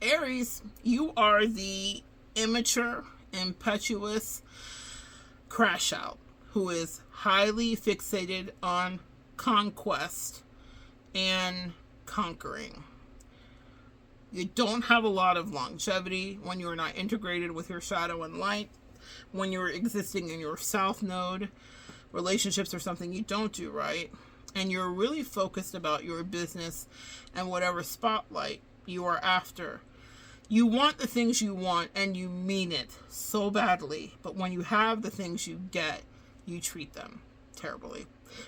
Aries, you are the immature, impetuous crash out who is highly fixated on conquest and conquering. You don't have a lot of longevity when you are not integrated with your shadow and light, when you're existing in your south node. Relationships are something you don't do right, and you're really focused about your business and whatever spotlight you are after. You want the things you want and you mean it so badly, but when you have the things you get, you treat them terribly.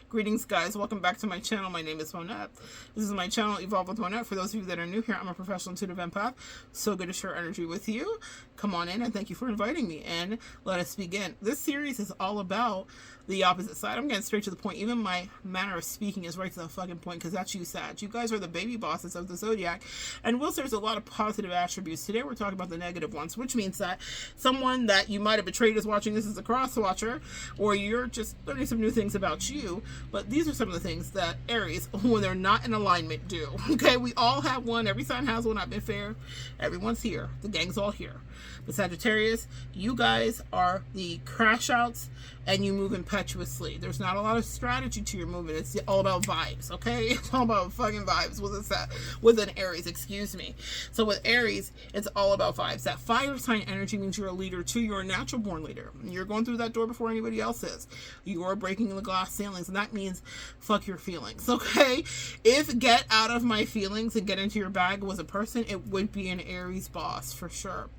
Greetings, guys. Welcome back to my channel. My name is Monette. This is my channel, Evolve with Monette. For those of you that are new here, I'm a professional intuitive empath. So good to share energy with you. Come on in, and thank you for inviting me in. Let us begin. This series is all about the opposite side. I'm getting straight to the point. Even my manner of speaking is right to the fucking point, because that's you, Sag. You guys are the baby bosses of the zodiac. And whilst there's a lot of positive attributes, today we're talking about the negative ones, which means that someone that you might have betrayed is watching this as a cross watcher, or you're just learning some new things about you. But these are some of the things that Aries, when they're not in alignment, do. Okay, we all have one. Every sign has one. I've been fair. Everyone's here. The gang's all here. But Sagittarius, you guys are the crash outs, and you move impetuously. There's not a lot of strategy to your movement. It's all about vibes, okay? It's all about fucking vibes with an Aries, excuse me. So with Aries, it's all about vibes. That fire sign energy means you're a leader too. You're a natural born leader. You're going through that door before anybody else is. You are breaking the glass ceilings, and that means fuck your feelings, okay? If get out of my feelings and get into your bag was a person, it would be an Aries boss for sure.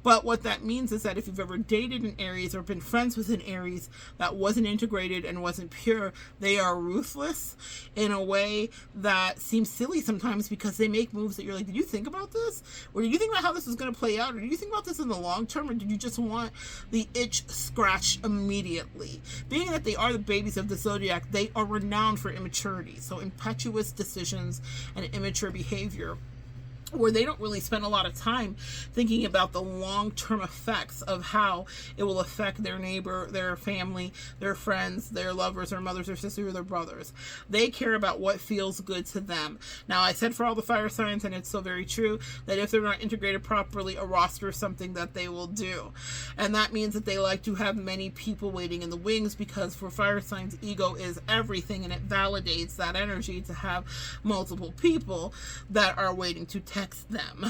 But what that means is that if you've ever dated an Aries or been friends with an Aries that wasn't integrated and wasn't pure, they are ruthless in a way that seems silly sometimes, because they make moves that you're like, did you think about this? Or did you think about how this was going to play out? Or did you think about this in the long term? Or did you just want the itch scratched immediately? Being that they are the babies of the zodiac, they are renowned for immaturity. So impetuous decisions and immature behavior, where they don't really spend a lot of time thinking about the long-term effects of how it will affect their neighbor, their family, their friends, their lovers, their mothers, their sisters, or their brothers. They care about what feels good to them. Now, I said for all the fire signs, and it's so very true, that if they're not integrated properly, a roster is something that they will do. And that means that they like to have many people waiting in the wings, because for fire signs, ego is everything, and it validates that energy to have multiple people that are waiting to text them.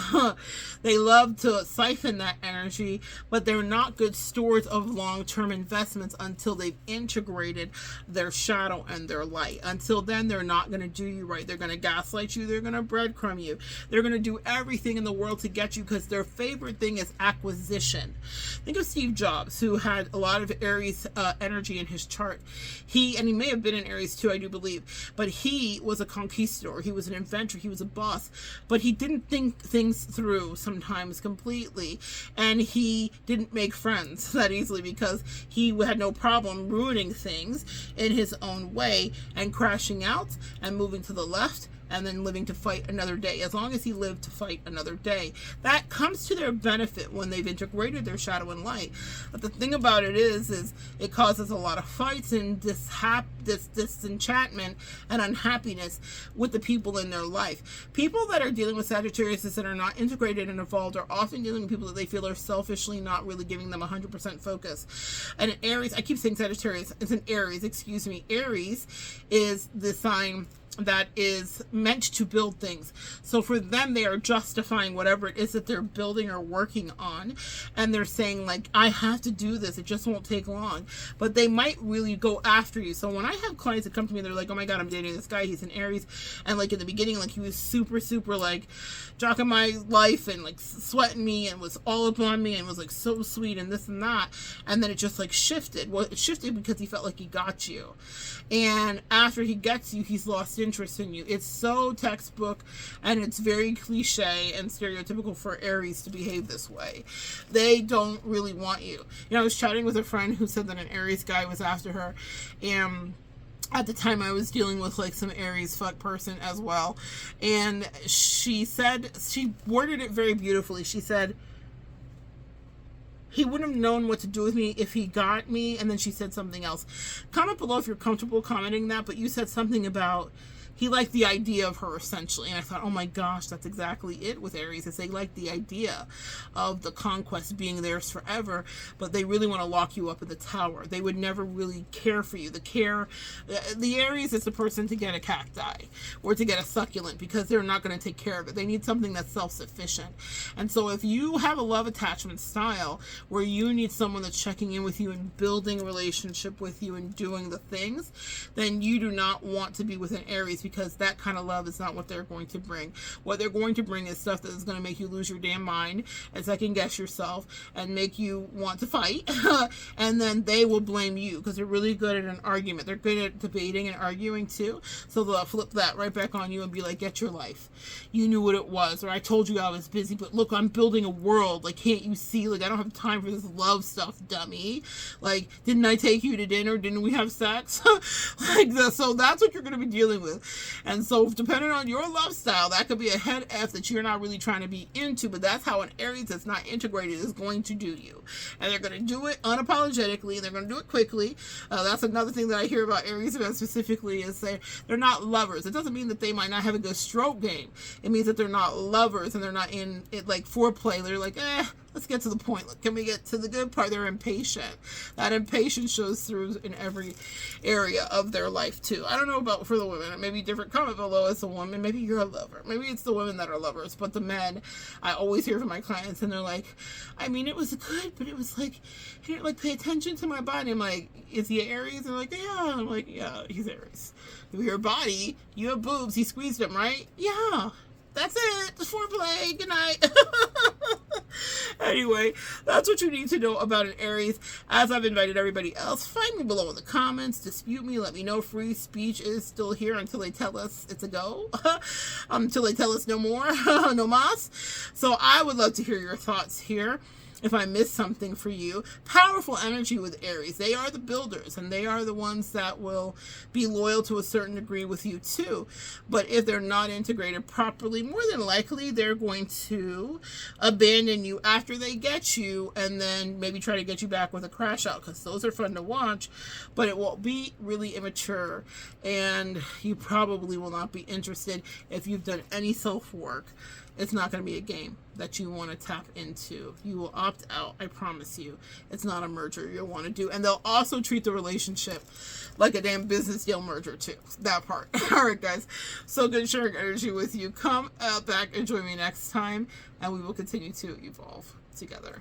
They love to siphon that energy, but they're not good stewards of long-term investments until they've integrated their shadow and their light. Until then, they're not going to do you right. They're going to gaslight you. They're going to breadcrumb you. They're going to do everything in the world to get you, because their favorite thing is acquisition. Think of Steve Jobs, who had a lot of Aries energy in his chart. He may have been an Aries too, I do believe, but he was a conquistador. He was an inventor. He was a boss, but he didn't think things through sometimes completely, and he didn't make friends that easily, because he had no problem ruining things in his own way and crashing out and moving to the left and then living to fight another day. As long as he lived to fight another day, that comes to their benefit when they've integrated their shadow and light. But the thing about it is it causes a lot of fights and disenchantment and unhappiness with the people in their life. People that are dealing with Sagittarius that are not integrated and evolved are often dealing with people that they feel are selfishly not really giving them 100% focus. And an Aries, I keep saying Sagittarius, it's an Aries, excuse me. Aries is the sign that is meant to build things. So for them, they are justifying whatever it is that they're building or working on, and they're saying like, I have to do this, it just won't take long. But they might really go after you. So when I have clients that come to me, they're like, oh my god, I'm dating this guy, he's an Aries, and like in the beginning, like he was super like jocking my life and like sweating me and was all up on me and was like so sweet and this and that, and then it just like shifted. Well, it shifted because he felt like he got you, and after he gets you, he's lost interest in you. It's so textbook, and it's very cliche and stereotypical for Aries to behave this way. They don't really want you. You know, I was chatting with a friend who said that an Aries guy was after her, and at the time I was dealing with like some Aries fuck person as well, and she said, she worded it very beautifully. She said, he wouldn't have known what to do with me if he got me. And then she said something else. Comment below if you're comfortable commenting that, but you said something about he liked the idea of her, essentially. And I thought, oh my gosh, that's exactly it with Aries, is they like the idea of the conquest being theirs forever, but they really want to lock you up in the tower. They would never really care for you. The Aries is the person to get a cacti or to get a succulent, because they're not going to take care of it. They need something that's self-sufficient. And so if you have a love attachment style where you need someone that's checking in with you and building a relationship with you and doing the things, then you do not want to be with an Aries, because that kind of love is not what they're going to bring. What they're going to bring is stuff that is going to make you lose your damn mind and second guess yourself and make you want to fight. And then they will blame you, because they're really good at an argument. They're good at debating and arguing too. So they'll flip that right back on you and be like, get your life. You knew what it was. Or I told you I was busy, but look, I'm building a world. Like, can't you see? Like, I don't have time for this love stuff, dummy. Like, didn't I take you to dinner? Didn't we have sex? So that's what you're going to be dealing with. And so depending on your love style, that could be a head F that you're not really trying to be into, but that's how an Aries that's not integrated is going to do you. And they're going to do it unapologetically, and they're going to do it quickly. That's another thing that I hear about Aries men specifically, is they're not lovers. It doesn't mean that they might not have a good stroke game. It means that they're not lovers, and they're not in it like foreplay. They're like, let's get to the point. Can we get to the good part? They're impatient. That impatience shows through in every area of their life too. I don't know about for the women. It may be different. Comment below as a woman. Maybe you're a lover. Maybe it's the women that are lovers. But the men, I always hear from my clients, and they're like, I mean, it was good, but it was like, he didn't like pay attention to my body. I'm like, is he Aries? And they're like, yeah. I'm like, yeah, he's Aries. Your body, you have boobs. He squeezed them, right? Yeah. That's it. The foreplay. Good night. Anyway, that's what you need to know about an Aries. As I've invited everybody else, find me below in the comments. Dispute me. Let me know. Free speech is still here until they tell us it's a go. Until they tell us no more. No mas. So I would love to hear your thoughts here. If I missed something for you, powerful energy with Aries. They are the builders, and they are the ones that will be loyal to a certain degree with you too. But if they're not integrated properly, more than likely they're going to abandon you after they get you, and then maybe try to get you back with a crash out, because those are fun to watch, but it will be really immature, and you probably will not be interested if you've done any self-work. It's not going to be a game that you want to tap into. You will opt out, I promise you. It's not a merger you'll want to do. And they'll also treat the relationship like a damn business deal merger too. That part. All right, guys. So good sharing energy with you. Come back and join me next time, and we will continue to evolve together.